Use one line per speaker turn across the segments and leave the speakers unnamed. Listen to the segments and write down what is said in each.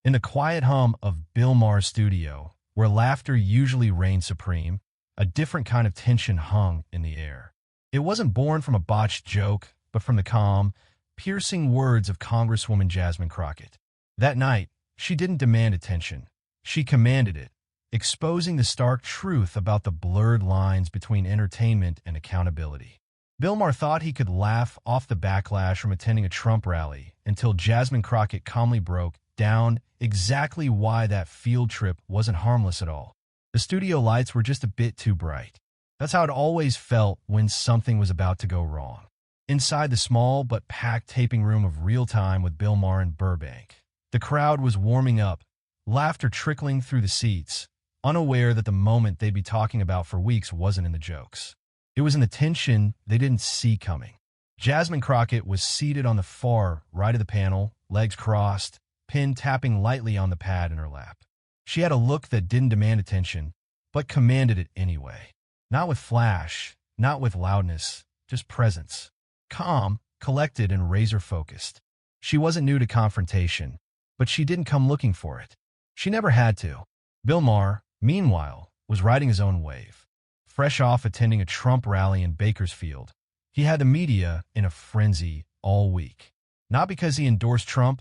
In the quiet hum of Bill Maher's studio, where laughter usually reigned supreme, a different kind of tension hung in the air. It wasn't born from a botched joke, but from the calm, piercing words of Congresswoman Jasmine Crockett. That night, she didn't demand attention. She commanded it, exposing the stark truth about the blurred lines between entertainment and accountability. Bill Maher thought he could laugh off the backlash from attending a Trump rally until Jasmine Crockett calmly broke down exactly why that field trip wasn't harmless at all. The studio lights were just a bit too bright. That's how it always felt when something was about to go wrong. Inside the small but packed taping room of Real Time with Bill Maher in Burbank, the crowd was warming up, laughter trickling through the seats, unaware that the moment they'd be talking about for weeks wasn't in the jokes. It was in the tension they didn't see coming. Jasmine Crockett was seated on the far right of the panel, legs crossed, pen tapping lightly on the pad in her lap. She had a look that didn't demand attention, but commanded it anyway. Not with flash, not with loudness, just presence. Calm, collected, and razor-focused. She wasn't new to confrontation, but she didn't come looking for it. She never had to. Bill Maher, meanwhile, was riding his own wave. Fresh off attending a Trump rally in Bakersfield, he had the media in a frenzy all week. Not because he endorsed Trump.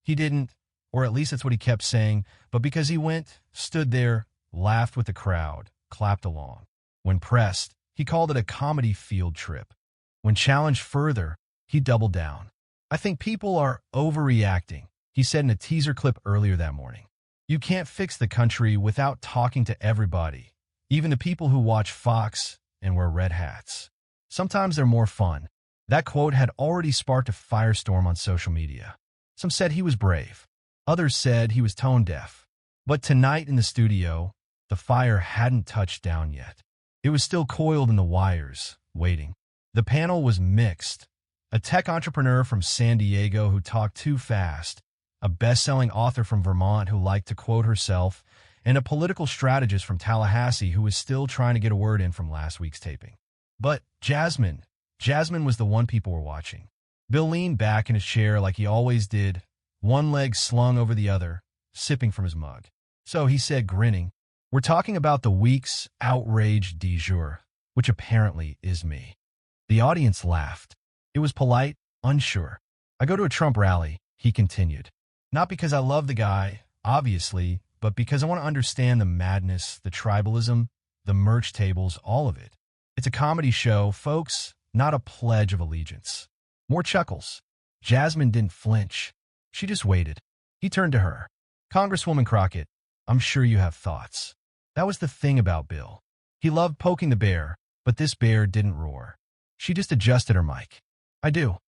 He didn't, or at least that's what he kept saying, but because he went, stood there, laughed with the crowd, clapped along. When pressed, he called it a comedy field trip. When challenged further, he doubled down. I think people are overreacting, he said in a teaser clip earlier that morning. You can't fix the country without talking to everybody, even the people who watch Fox and wear red hats. Sometimes they're more fun. That quote had already sparked a firestorm on social media. Some said he was brave. Others said he was tone deaf. But tonight in the studio, the fire hadn't touched down yet. It was still coiled in the wires, waiting. The panel was mixed. A tech entrepreneur from San Diego who talked too fast, a best-selling author from Vermont who liked to quote herself, and a political strategist from Tallahassee who was still trying to get a word in from last week's taping. But Jasmine was the one people were watching. Bill leaned back in his chair like he always did, one leg slung over the other, sipping from his mug. So he said, grinning, "We're talking about the week's outrage du jour, which apparently is me." The audience laughed. It was polite, unsure. "I go to a Trump rally," he continued. "Not because I love the guy, obviously, but because I want to understand the madness, the tribalism, the merch tables, all of it. It's a comedy show, folks, not a pledge of allegiance." More chuckles. Jasmine didn't flinch. She just waited. He turned to her. "Congresswoman Crockett, I'm sure you have thoughts." That was the thing about Bill. He loved poking the bear, but this bear didn't roar. She just adjusted her mic. "I do,"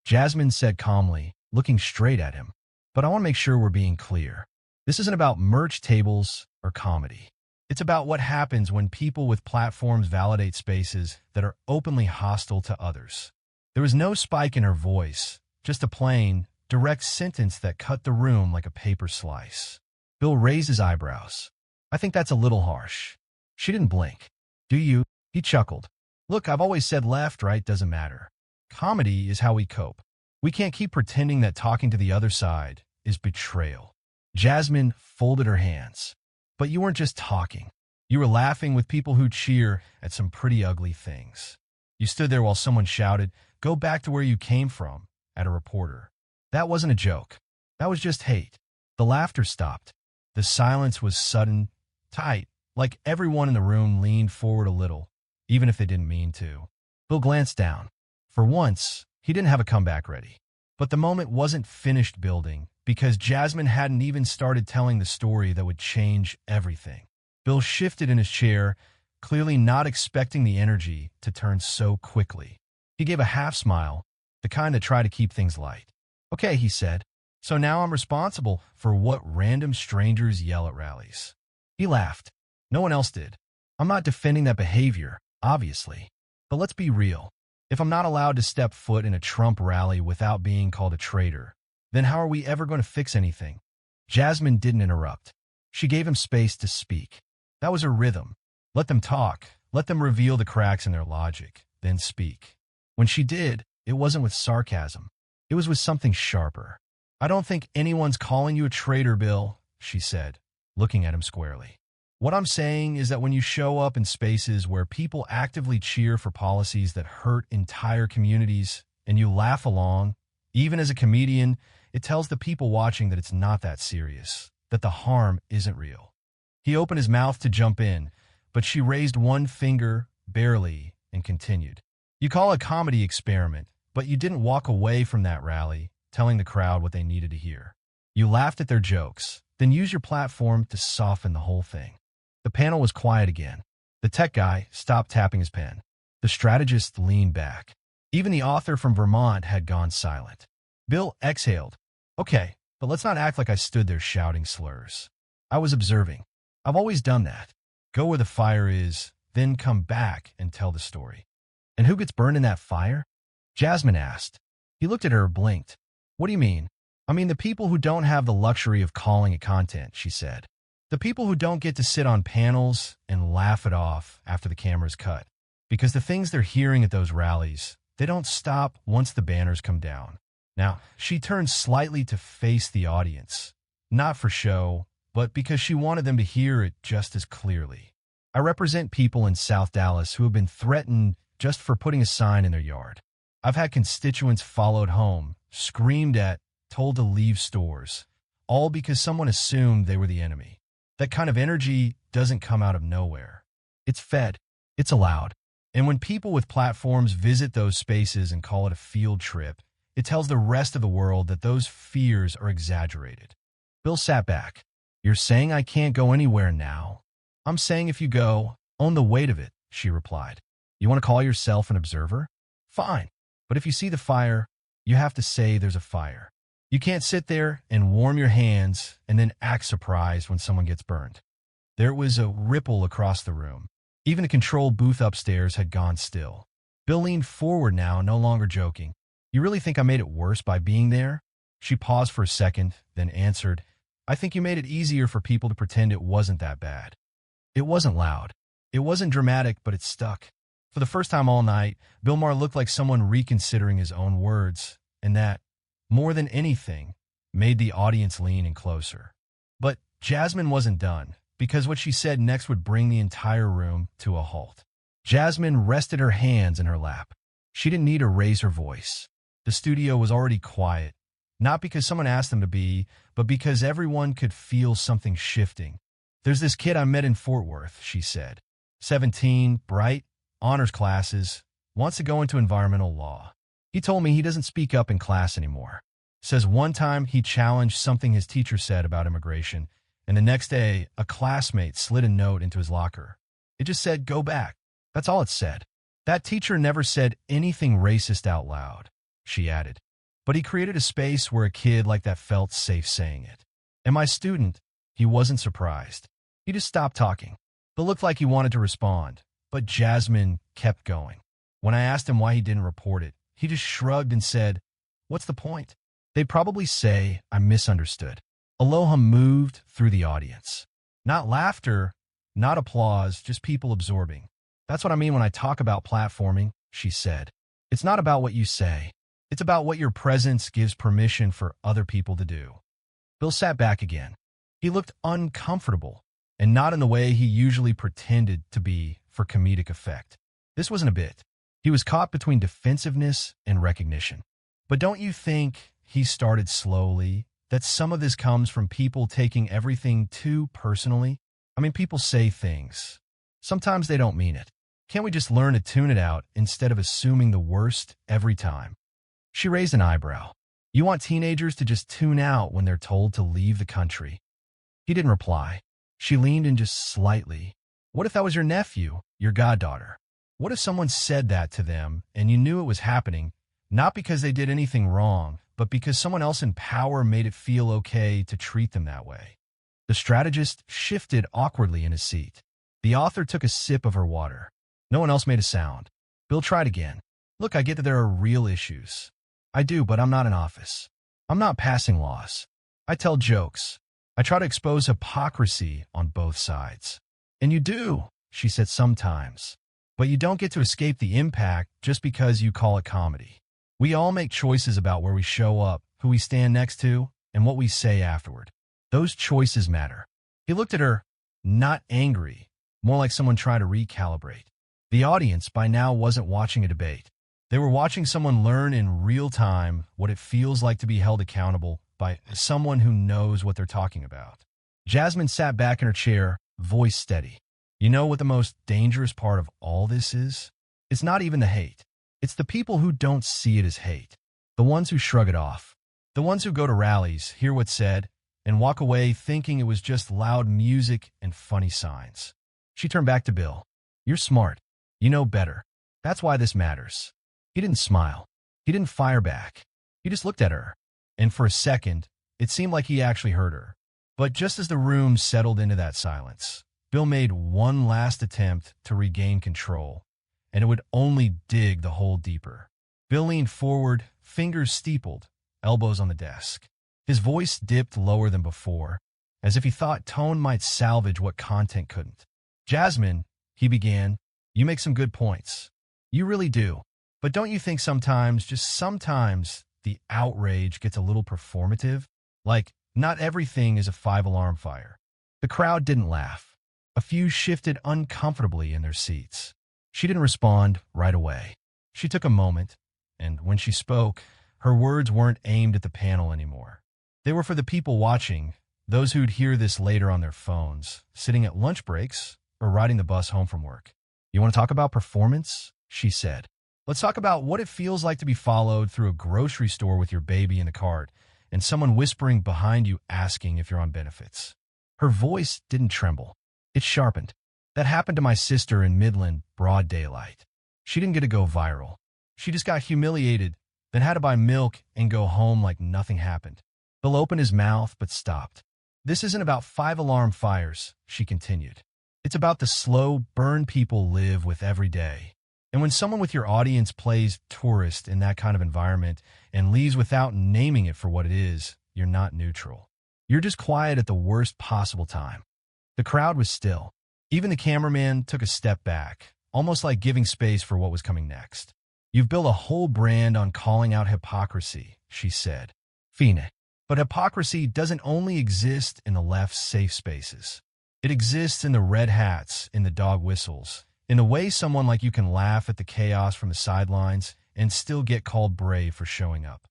Jasmine said calmly, looking straight at him. "But I want to make sure we're being clear. This isn't about merch tables or comedy. It's about what happens when people with platforms validate spaces that are openly hostile to others." There was no spike in her voice, just a plain, direct sentence that cut the room like a paper slice. Bill raised his eyebrows. "I think that's a little harsh." She didn't blink. "Do you?" He chuckled. "Look, I've always said left, right doesn't matter. Comedy is how we cope. We can't keep pretending that talking to the other side is betrayal." Jasmine folded her hands. "But you weren't just talking. You were laughing with people who cheer at some pretty ugly things. You stood there while someone shouted, 'Go back to where you came from,' at a reporter. That wasn't a joke. That was just hate." The laughter stopped. The silence was sudden, tight, like everyone in the room leaned forward a little, even if they didn't mean to. Bill glanced down. For once, he didn't have a comeback ready. But the moment wasn't finished building, because Jasmine hadn't even started telling the story that would change everything. Bill shifted in his chair, clearly not expecting the energy to turn so quickly. He gave a half smile, the kind that tried to keep things light. "Okay," he said, "so now I'm responsible for what random strangers yell at rallies." He laughed. No one else did. "I'm not defending that behavior, obviously. But let's be real. If I'm not allowed to step foot in a Trump rally without being called a traitor, then how are we ever going to fix anything?" Jasmine didn't interrupt. She gave him space to speak. That was her rhythm. Let them talk. Let them reveal the cracks in their logic, then speak. When she did, it wasn't with sarcasm. It was with something sharper. I don't think anyone's calling you a traitor, Bill, she said, looking at him squarely. What I'm saying is that when you show up in spaces where people actively cheer for policies that hurt entire communities and you laugh along, even as a comedian, it tells the people watching that it's not that serious, that the harm isn't real. He opened his mouth to jump in, but she raised one finger, barely, and continued. You call it a comedy experiment, but you didn't walk away from that rally telling the crowd what they needed to hear. You laughed at their jokes, then used your platform to soften the whole thing. The panel was quiet again. The tech guy stopped tapping his pen. The strategist leaned back. Even the author from Vermont had gone silent. Bill exhaled. Okay, but let's not act like I stood there shouting slurs. I was observing. I've always done that. Go where the fire is, then come back and tell the story. And who gets burned in that fire? Jasmine asked. He looked at her, blinked. What do you mean? I mean the people who don't have the luxury of calling it content, she said. The people who don't get to sit on panels and laugh it off after the camera's cut. Because the things they're hearing at those rallies, they don't stop once the banners come down. Now, she turned slightly to face the audience. Not for show, but because she wanted them to hear it just as clearly. I represent people in South Dallas who have been threatened just for putting a sign in their yard. I've had constituents followed home, screamed at, told to leave stores, all because someone assumed they were the enemy. That kind of energy doesn't come out of nowhere. It's fed. It's allowed. And when people with platforms visit those spaces and call it a field trip, it tells the rest of the world that those fears are exaggerated. Bill sat back. You're saying I can't go anywhere now? I'm saying if you go, own the weight of it, she replied. You want to call yourself an observer? Fine. But if you see the fire, you have to say there's a fire. You can't sit there and warm your hands and then act surprised when someone gets burned. There was a ripple across the room. Even the control booth upstairs had gone still. Bill leaned forward now, no longer joking. You really think I made it worse by being there? She paused for a second, then answered, I think you made it easier for people to pretend it wasn't that bad. It wasn't loud. It wasn't dramatic, but it stuck. For the first time all night, Bill Maher looked like someone reconsidering his own words, and that, more than anything, made the audience lean in closer. But Jasmine wasn't done, because what she said next would bring the entire room to a halt. Jasmine rested her hands in her lap. She didn't need to raise her voice. The studio was already quiet, not because someone asked them to be, but because everyone could feel something shifting. There's this kid I met in Fort Worth, she said. 17, bright, honors classes, wants to go into environmental law. He told me he doesn't speak up in class anymore. Says one time he challenged something his teacher said about immigration, and the next day a classmate slid a note into his locker. It just said, go back. That's all it said. That teacher never said anything racist out loud, she added. But he created a space where a kid like that felt safe saying it. And my student, he wasn't surprised. He just stopped talking, but looked like he wanted to respond. But Jasmine kept going. When I asked him why he didn't report it, he just shrugged and said, what's the point? They'd probably say I misunderstood. Aloha moved through the audience. Not laughter, not applause, just people absorbing. That's what I mean when I talk about platforming, she said. It's not about what you say. It's about what your presence gives permission for other people to do. Bill sat back again. He looked uncomfortable, and not in the way he usually pretended to be for comedic effect. This wasn't a bit. He was caught between defensiveness and recognition. But don't you think, he started slowly, that some of this comes from people taking everything too personally? I mean, people say things. Sometimes they don't mean it. Can't we just learn to tune it out instead of assuming the worst every time? She raised an eyebrow. You want teenagers to just tune out when they're told to leave the country? He didn't reply. She leaned in just slightly. What if that was your nephew, your goddaughter? What if someone said that to them and you knew it was happening, not because they did anything wrong, but because someone else in power made it feel okay to treat them that way? The strategist shifted awkwardly in his seat. The author took a sip of her water. No one else made a sound. Bill tried again. Look, I get that there are real issues. I do, but I'm not in office. I'm not passing laws. I tell jokes. I try to expose hypocrisy on both sides. And you do, she said sometimes. But you don't get to escape the impact just because you call it comedy. We all make choices about where we show up, who we stand next to, and what we say afterward. Those choices matter. He looked at her, not angry, more like someone trying to recalibrate. The audience by now wasn't watching a debate. They were watching someone learn in real time what it feels like to be held accountable by someone who knows what they're talking about. Jasmine sat back in her chair, voice steady. You know what the most dangerous part of all this is? It's not even the hate. It's the people who don't see it as hate. The ones who shrug it off. The ones who go to rallies, hear what's said, and walk away thinking it was just loud music and funny signs. She turned back to Bill. You're smart. You know better. That's why this matters. He didn't smile. He didn't fire back. He just looked at her. And for a second, it seemed like he actually heard her. But just as the room settled into that silence, Bill made one last attempt to regain control, and it would only dig the hole deeper. Bill leaned forward, fingers steepled, elbows on the desk. His voice dipped lower than before, as if he thought tone might salvage what content couldn't. Jasmine, he began, you make some good points. You really do. But don't you think sometimes, just sometimes, the outrage gets a little performative? Like, not everything is a 5-alarm fire. The crowd didn't laugh. A few shifted uncomfortably in their seats. She didn't respond right away. She took a moment, and when she spoke, her words weren't aimed at the panel anymore. They were for the people watching, those who'd hear this later on their phones, sitting at lunch breaks or riding the bus home from work. You want to talk about performance? She said. Let's talk about what it feels like to be followed through a grocery store with your baby in the cart and someone whispering behind you asking if you're on benefits. Her voice didn't tremble. It sharpened. That happened to my sister in Midland, broad daylight. She didn't get to go viral. She just got humiliated, then had to buy milk and go home like nothing happened. Bill opened his mouth but stopped. This isn't about 5-alarm fires, she continued. It's about the slow burn people live with every day. And when someone with your audience plays tourist in that kind of environment and leaves without naming it for what it is, you're not neutral. You're just quiet at the worst possible time. The crowd was still. Even the cameraman took a step back, almost like giving space for what was coming next. You've built a whole brand on calling out hypocrisy, she said. Fine. But hypocrisy doesn't only exist in the left's safe spaces. It exists in the red hats, in the dog whistles, in the way someone like you can laugh at the chaos from the sidelines and still get called brave for showing up.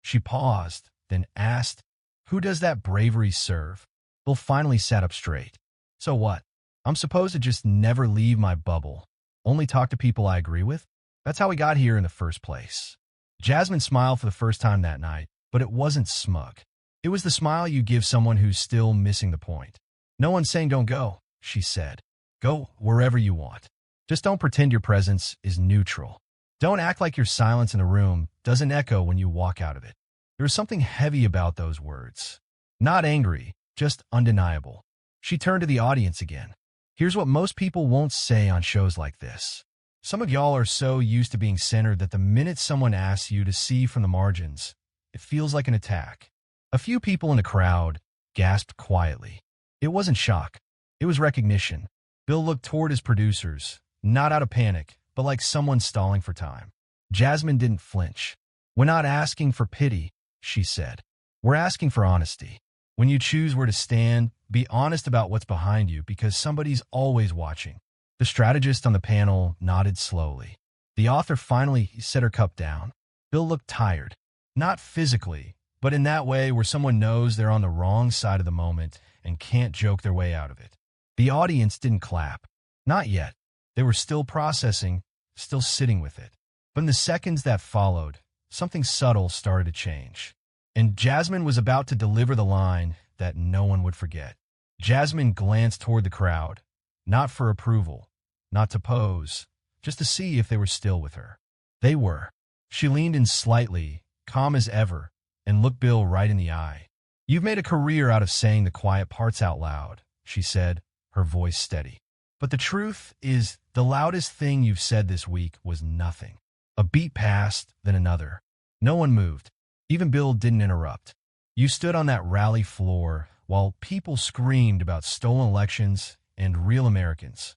She paused, then asked, who does that bravery serve? Bill finally sat up straight. So what? I'm supposed to just never leave my bubble, only talk to people I agree with? That's how we got here in the first place. Jasmine smiled for the first time that night, but it wasn't smug. It was the smile you give someone who's still missing the point. No one's saying don't go, she said. Go wherever you want. Just don't pretend your presence is neutral. Don't act like your silence in a room doesn't echo when you walk out of it. There was something heavy about those words. Not angry, just undeniable. She turned to the audience again. Here's what most people won't say on shows like this. Some of y'all are so used to being centered that the minute someone asks you to see from the margins, it feels like an attack. A few people in the crowd gasped quietly. It wasn't shock. It was recognition. Bill looked toward his producers, not out of panic, but like someone stalling for time. Jasmine didn't flinch. We're not asking for pity, she said. We're asking for honesty. When you choose where to stand, be honest about what's behind you because somebody's always watching. The strategist on the panel nodded slowly. The author finally set her cup down. Bill looked tired. Not physically, but in that way where someone knows they're on the wrong side of the moment and can't joke their way out of it. The audience didn't clap. Not yet. They were still processing, still sitting with it. But in the seconds that followed, something subtle started to change. And Jasmine was about to deliver the line that no one would forget. Jasmine glanced toward the crowd, not for approval, not to pose, just to see if they were still with her. They were. She leaned in slightly, calm as ever, and looked Bill right in the eye. You've made a career out of saying the quiet parts out loud, she said, her voice steady. But the truth is, the loudest thing you've said this week was nothing. A beat passed, then another. No one moved. Even Bill didn't interrupt. You stood on that rally floor while people screamed about stolen elections and real Americans.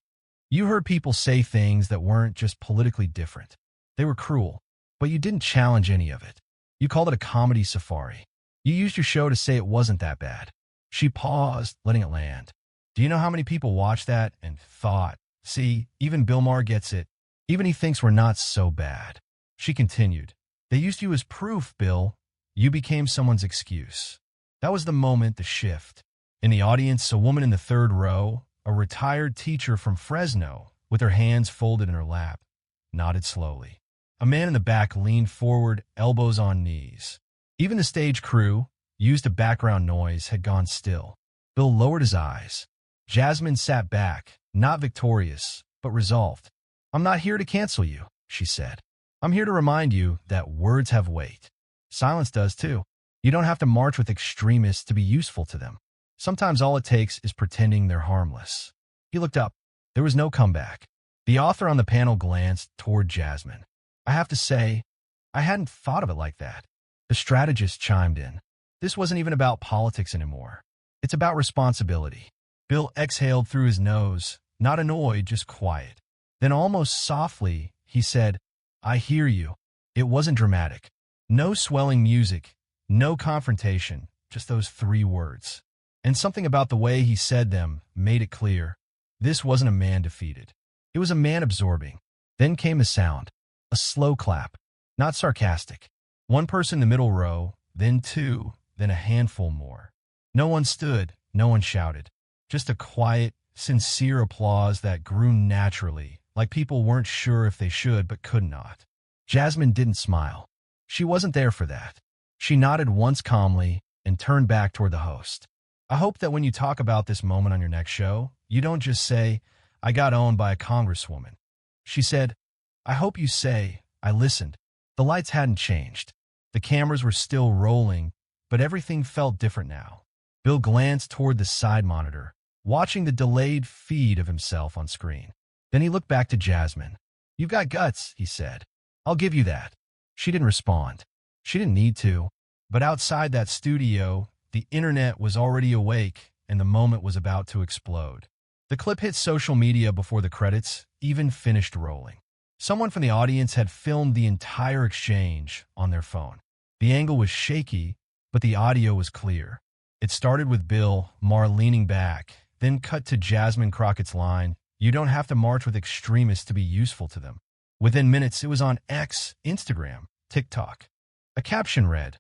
You heard people say things that weren't just politically different. They were cruel, but you didn't challenge any of it. You called it a comedy safari. You used your show to say it wasn't that bad. She paused, letting it land. Do you know how many people watched that and thought, see, even Bill Maher gets it. Even he thinks we're not so bad. She continued, they used you as proof, Bill. You became someone's excuse. That was the moment, the shift. In the audience, a woman in the third row, a retired teacher from Fresno, with her hands folded in her lap, nodded slowly. A man in the back leaned forward, elbows on knees. Even the stage crew, used to background noise, had gone still. Bill lowered his eyes. Jasmine sat back, not victorious, but resolved. I'm not here to cancel you, she said. I'm here to remind you that words have weight. Silence does too. You don't have to march with extremists to be useful to them. Sometimes all it takes is pretending they're harmless. He looked up. There was no comeback. The author on the panel glanced toward Jasmine. I have to say, I hadn't thought of it like that. The strategist chimed in. This wasn't even about politics anymore. It's about responsibility. Bill exhaled through his nose, not annoyed, just quiet. Then almost softly, he said, I hear you. It wasn't dramatic. No swelling music, no confrontation, just those 3 words. And something about the way he said them made it clear. This wasn't a man defeated. It was a man absorbing. Then came a sound, a slow clap, not sarcastic. One person in the middle row, then 2, then a handful more. No one stood, no one shouted. Just a quiet, sincere applause that grew naturally, like people weren't sure if they should but could not. Jasmine didn't smile. She wasn't there for that. She nodded once calmly and turned back toward the host. I hope that when you talk about this moment on your next show, you don't just say, I got owned by a congresswoman. She said, I hope you say, I listened. The lights hadn't changed. The cameras were still rolling, but everything felt different now. Bill glanced toward the side monitor, watching the delayed feed of himself on screen. Then he looked back to Jasmine. You've got guts, he said. I'll give you that. She didn't respond. She didn't need to. But outside that studio, the internet was already awake, and the moment was about to explode. The clip hit social media before the credits even finished rolling. Someone from the audience had filmed the entire exchange on their phone. The angle was shaky, but the audio was clear. It started with Bill Maher leaning back, then cut to Jasmine Crockett's line, you don't have to march with extremists to be useful to them. Within minutes, it was on X, Instagram, TikTok. A caption read,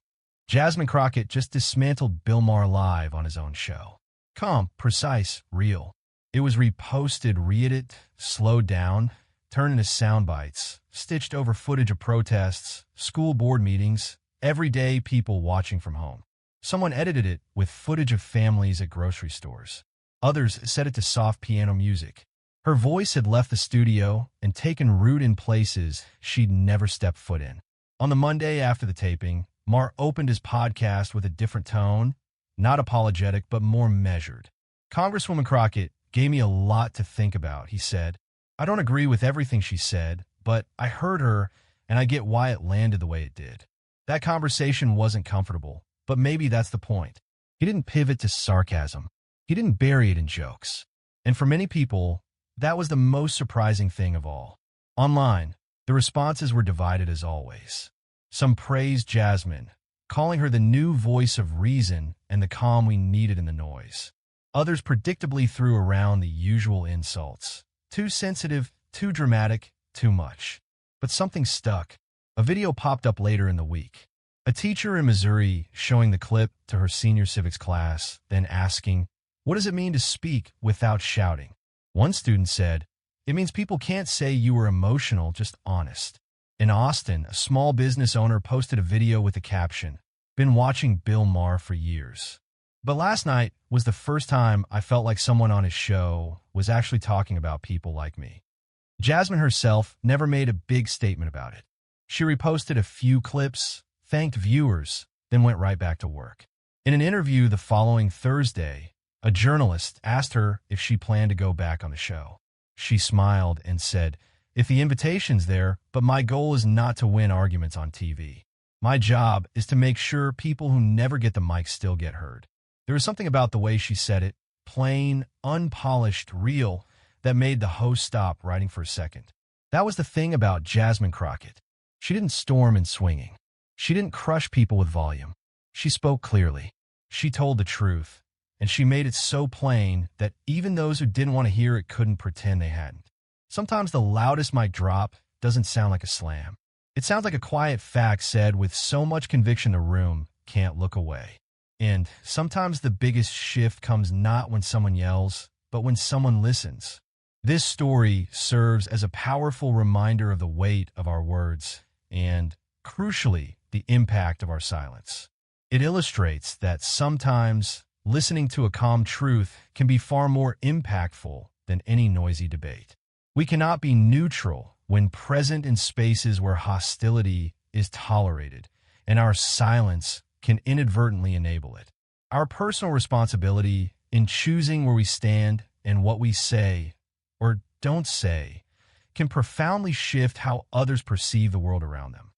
Jasmine Crockett just dismantled Bill Maher live on his own show. Calm, precise, real. It was reposted, re-edited, slowed down, turned into sound bites, stitched over footage of protests, school board meetings, everyday people watching from home. Someone edited it with footage of families at grocery stores. Others set it to soft piano music. Her voice had left the studio and taken root in places she'd never stepped foot in. On the Monday after the taping, Maher opened his podcast with a different tone, not apologetic, but more measured. Congresswoman Crockett gave me a lot to think about, he said. I don't agree with everything she said, but I heard her, and I get why it landed the way it did. That conversation wasn't comfortable, but maybe that's the point. He didn't pivot to sarcasm. He didn't bury it in jokes. And for many people, that was the most surprising thing of all. Online, the responses were divided as always. Some praised Jasmine, calling her the new voice of reason and the calm we needed in the noise. Others predictably threw around the usual insults. Too sensitive, too dramatic, too much. But something stuck. A video popped up later in the week. A teacher in Missouri showing the clip to her senior civics class, then asking, what does it mean to speak without shouting? One student said, it means people can't say you were emotional, just honest. In Austin, a small business owner posted a video with the caption, been watching Bill Maher for years. But last night was the first time I felt like someone on his show was actually talking about people like me. Jasmine herself never made a big statement about it. She reposted a few clips, thanked viewers, then went right back to work. In an interview the following Thursday, a journalist asked her if she planned to go back on the show. She smiled and said, if the invitation's there, but my goal is not to win arguments on TV. My job is to make sure people who never get the mic still get heard. There was something about the way she said it, plain, unpolished, real, that made the host stop writing for a second. That was the thing about Jasmine Crockett. She didn't storm in swinging. She didn't crush people with volume. She spoke clearly. She told the truth, and she made it so plain that even those who didn't want to hear it couldn't pretend they hadn't. Sometimes the loudest mic drop doesn't sound like a slam. It sounds like a quiet fact said with so much conviction the room can't look away. And sometimes the biggest shift comes not when someone yells, but when someone listens. This story serves as a powerful reminder of the weight of our words and, crucially, the impact of our silence. It illustrates that sometimes listening to a calm truth can be far more impactful than any noisy debate. We cannot be neutral when present in spaces where hostility is tolerated, and our silence can inadvertently enable it. Our personal responsibility in choosing where we stand and what we say or don't say can profoundly shift how others perceive the world around them.